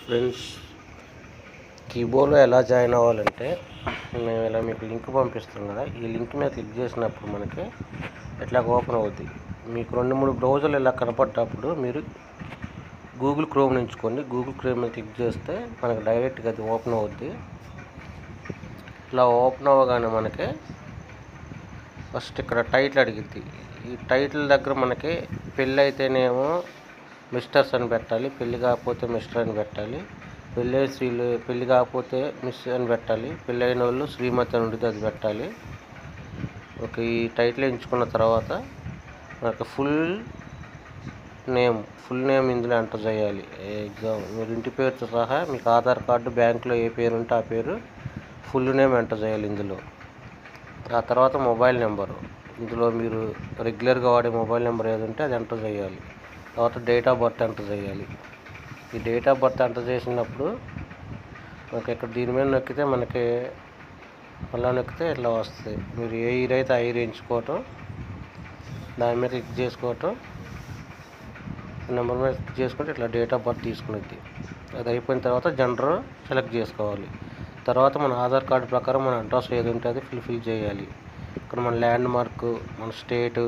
Friends, కీబోర్డ్లో ఎలా join అవ్వాలంటే మేము ఇలా మీకు లింక్ పంపిస్తాం కదా, ఈ లింక్ మీద క్లిక్ చేసినప్పుడు మనకి ఎట్లా ఓపెన్ అవుద్ది. మీకు 2-3 బ్రౌజర్లు ఇలా కనపడ్డప్పుడు మీరు గూగుల్ క్రోమ్ ఎంచుకోండి. గూగుల్ క్రోమ్ మీద క్లిక్ చేస్తే మనకి డైరెక్ట్గా అది ఓపెన్ అవుద్ది. ఇలా ఓపెన్ అవ్వగానే మనకి ఫస్ట్ ఇక్కడ టైటిల్ అడిగిద్ది. ఈ టైటిల్ దగ్గర మనకి పెళ్ళి అయితేనేమో మిస్టర్స్ అని పెట్టాలి, పెళ్ళి కాకపోతే మిస్టర్ అని పెట్టాలి, పెళ్ళి కాకపోతే మిస్ అని పెట్టాలి, పెళ్ళైన వాళ్ళు శ్రీమతి అని ఉంటుంది, అది పెట్టాలి. ఓకే, ఈ టైటిల్ ఎంచుకున్న తర్వాత మనకు ఫుల్ నేమ్ ఇందులో ఎంటర్ చేయాలి. ఎగ్జామ్ మీరు ఇంటి పేరుతో సహా మీకు ఆధార్ కార్డు, బ్యాంకులో ఏ పేరు ఉంటే ఆ పేరు, ఫుల్ నేమ్ ఎంటర్ చేయాలి ఇందులో. ఆ తర్వాత మొబైల్ నెంబరు, ఇందులో మీరు రెగ్యులర్గా వాడే మొబైల్ నెంబర్ ఏది ఉంటే అది ఎంటర్ చేయాలి. తర్వాత డేట్ ఆఫ్ బర్త్ ఎంటర్ చేయాలి. ఈ డేట్ ఆఫ్ బర్త్ ఎంటర్ చేసినప్పుడు మనకి ఇక్కడ దీని మీద నొక్కితే మనకి మళ్ళీ నొక్కితే ఇట్లా వస్తుంది. మీరు ఏ ఇయర్ అయితే ఆ ఇయర్ ఎంచుకోవటం, దాని మీద క్లిక్ చేసుకోవటం, నెంబర్ మీద క్లిక్ చేసుకుంటే ఇట్లా డేట్ ఆఫ్ బర్త్ తీసుకునేది. అది అయిపోయిన తర్వాత జెండర్ సెలెక్ట్ చేసుకోవాలి. తర్వాత మన ఆధార్ కార్డు ప్రకారం మన అడ్రస్ ఏది ఉంటే అది ఫిల్ చేయాలి. ఇక్కడ మన ల్యాండ్ మార్క్, మన స్టేటు,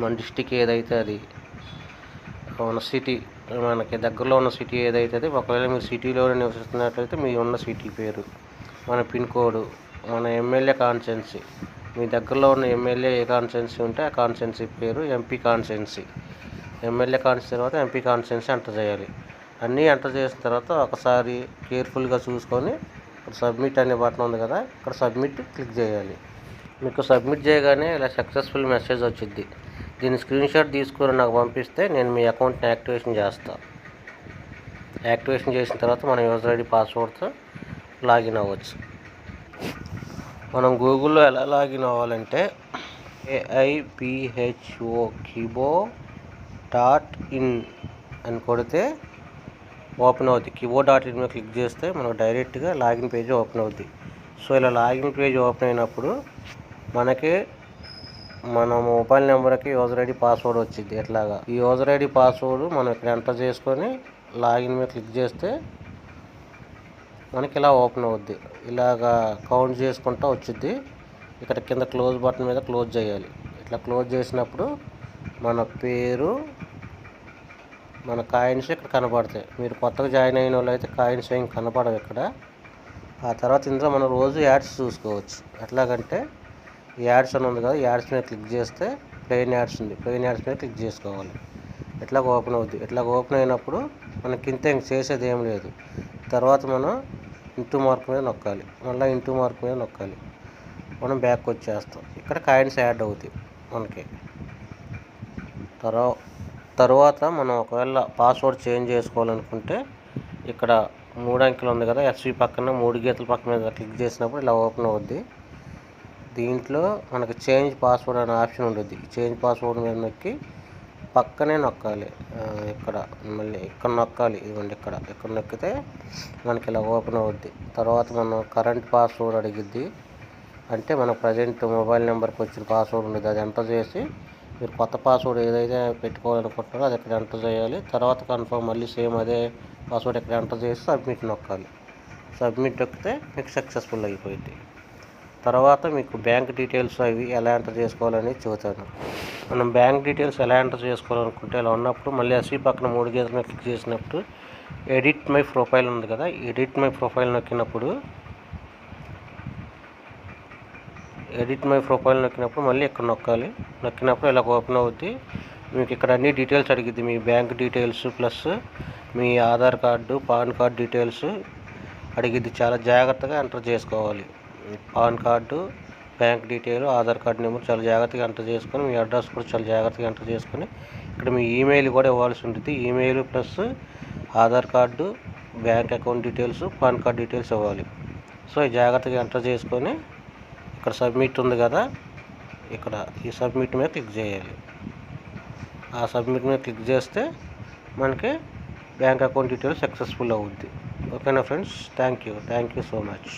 మన డిస్టిక్ ఏదైతే అది, మన సిటీ, మనకి దగ్గరలో ఉన్న సిటీ ఏదైతే అది, ఒకవేళ మీరు సిటీలోనే నివసిస్తున్నట్లయితే మీ ఉన్న సిటీ పేరు, మన పిన్ కోడ్, మన ఎమ్మెల్యే కాన్స్టిట్యున్సీ, మీ దగ్గరలో ఉన్న ఎమ్మెల్యే ఏ కాన్స్టిట్యున్సీ ఉంటే ఆ కాన్స్టిట్యున్సీ పేరు, ఎంపీ కాన్స్టిట్యున్సీ, ఎమ్మెల్యే కాన్స్టిట్యున్సీ తర్వాత ఎంపీ కాన్స్టిట్యున్సీ ఎంటర్ చేయాలి. అన్నీ ఎంటర్ చేసిన తర్వాత ఒకసారి కేర్ఫుల్గా చూసుకొని సబ్మిట్ అనే బటన్ ఉంది కదా, ఇక్కడ సబ్మిట్ క్లిక్ చేయాలి. మీకు సబ్మిట్ చేయగానే ఇలా సక్సెస్ఫుల్ మెసేజ్ వచ్చింది. దీన్ని స్క్రీన్ షాట్ తీసుకొని నాకు పంపిస్తే నేను మీ అకౌంట్ని యాక్టివేషన్ చేస్తాను. యాక్టివేషన్ చేసిన తర్వాత మన యూజర్ ఐడి పాస్వర్డ్తో లాగిన్ అవ్వచ్చు. మనం గూగుల్లో ఎలా లాగిన్ అవ్వాలంటే AIPHO keyboard.in అని కొడితే ఓపెన్ అవుద్ది. keyboard.in మీద క్లిక్ చేస్తే మనకు డైరెక్ట్గా లాగిన్ పేజ్ ఓపెన్ అవుద్ది. సో ఇలా లాగిన్ పేజ్ ఓపెన్ అయినప్పుడు మనకి మన మొబైల్ నెంబర్కి యూజర్ ఐడి పాస్వర్డ్ వచ్చింది. ఎట్లాగా ఈ యూజర్ ఐడి పాస్వర్డ్ మనం ఇక్కడ ఎంటర్ చేసుకొని లాగిన్ మీద క్లిక్ చేస్తే మనకి ఇలా ఓపెన్ అవుద్ది. ఇలాగా కౌంట్ చేసుకుంటూ వచ్చింది. ఇక్కడ కింద క్లోజ్ బటన్ మీద క్లోజ్ చేయాలి. ఇట్లా క్లోజ్ చేసినప్పుడు మన పేరు, మన కాయిన్స్ ఇక్కడ కనపడతాయి. మీరు కొత్తగా జాయిన్ అయిన వాళ్ళు అయితే కాయిన్స్ ఏం కనపడవు ఇక్కడ. ఆ తర్వాత ఇందులో మనం రోజు యాడ్స్ చూసుకోవచ్చు. ఎట్లాగంటే ఈ యాడ్స్ అని ఉంది కదా, ఈ యాడ్స్ మీద క్లిక్ చేస్తే ప్లెయిన్ యాడ్స్ ఉంది, ప్లెయిన్ యాడ్స్ మీద క్లిక్ చేసుకోవాలి. ఎట్లా ఓపెన్ అవుద్ది. ఇట్లా ఓపెన్ అయినప్పుడు మనకి ఇంత చేసేది ఏం లేదు. తర్వాత మనం ఇంటూ మార్క్ మీద నొక్కాలి, మళ్ళీ ఇంటూ మార్క్ మీద నొక్కాలి, మనం బ్యాక్ వచ్చేస్తాం. ఇక్కడ కాయిన్స్ యాడ్ అవుతాయి మనకి. తర్వాత మనం ఒకవేళ పాస్వర్డ్ చేంజ్ చేసుకోవాలనుకుంటే ఇక్కడ 3 అంకెలు ఉంది కదా, ఎస్వి పక్కన 3 గీతల పక్క మీద క్లిక్ చేసినప్పుడు ఇలా ఓపెన్ అవుద్ది. దీంట్లో మనకి చేంజ్ పాస్వర్డ్ అనే ఆప్షన్ ఉంటుంది. చేంజ్ పాస్వర్డ్ మీద నొక్కి పక్కనే నొక్కాలి. ఇక్కడ మళ్ళీ ఇక్కడ నొక్కాలి. ఇదిగోండి ఇక్కడ నొక్కితే మనకి ఇలా ఓపెన్ అవుద్ది. తర్వాత మనం కరెంట్ పాస్వర్డ్ అడిగిద్ది. అంటే మన ప్రజెంట్ మొబైల్ నెంబర్కి వచ్చిన పాస్వర్డ్ ఉండేది, అది ఎంటర్ చేసి మీరు కొత్త పాస్వర్డ్ ఏదైతే పెట్టుకోవాలనుకుంటున్నారో అది ఇక్కడ ఎంటర్ చేయాలి. తర్వాత కన్ఫర్మ్ మళ్ళీ సేమ్ అదే పాస్వర్డ్ ఇక్కడ ఎంటర్ చేసి సబ్మిట్ నొక్కాలి. సబ్మిట్ నొక్కితే మీకు సక్సెస్ఫుల్ అయిపోయింది. తర్వాత మీకు బ్యాంక్ డీటెయిల్స్ అవి ఎలా ఎంటర్ చేసుకోవాలని చెబుతాను. మనం బ్యాంక్ డీటెయిల్స్ ఎలా ఎంటర్ చేసుకోవాలనుకుంటే ఇలా ఉన్నప్పుడు మళ్ళీ ఎస్వి పక్కన 3 గీతల మీద క్లిక్ చేసినప్పుడు ఎడిట్ మై ప్రొఫైల్ ఉంది కదా, ఎడిట్ మై ప్రొఫైల్ నొక్కినప్పుడు మళ్ళీ ఇక్కడ నొక్కాలి. నొక్కినప్పుడు ఇలా ఓపెన్ అవుద్ది. మీకు ఇక్కడ అన్ని డీటెయిల్స్ అడిగిద్ది. మీ బ్యాంక్ డీటెయిల్స్ ప్లస్ మీ Aadhaar card, PAN card details అడిగిద్ది. చాలా జాగ్రత్తగా ఎంటర్ చేసుకోవాలి. PAN card, bank detail, Aadhaar card number చాలా జాగ్రత్తగా ఎంటర్ చేసుకొని, మీ అడ్రస్ కూడా చాలా జాగ్రత్తగా ఎంటర్ చేసుకొని, ఇక్కడ మీ ఈమెయిల్ కూడా ఇవ్వాల్సి ఉంటుంది. Email plus Aadhaar card, bank account details, pan card details ఇవ్వాలి. సో ఈ జాగ్రత్తగా ఎంటర్ చేసుకొని ఇక్కడ సబ్మిట్ ఉంది కదా, ఇక్కడ ఈ సబ్మిట్ మీద క్లిక్ చేయాలి. ఆ సబ్మిట్ మీద క్లిక్ చేస్తే మనకి బ్యాంక్ అకౌంట్ డీటెయిల్స్ సక్సెస్ఫుల్ అవుద్ది. ఓకేనా friends, thank you so much.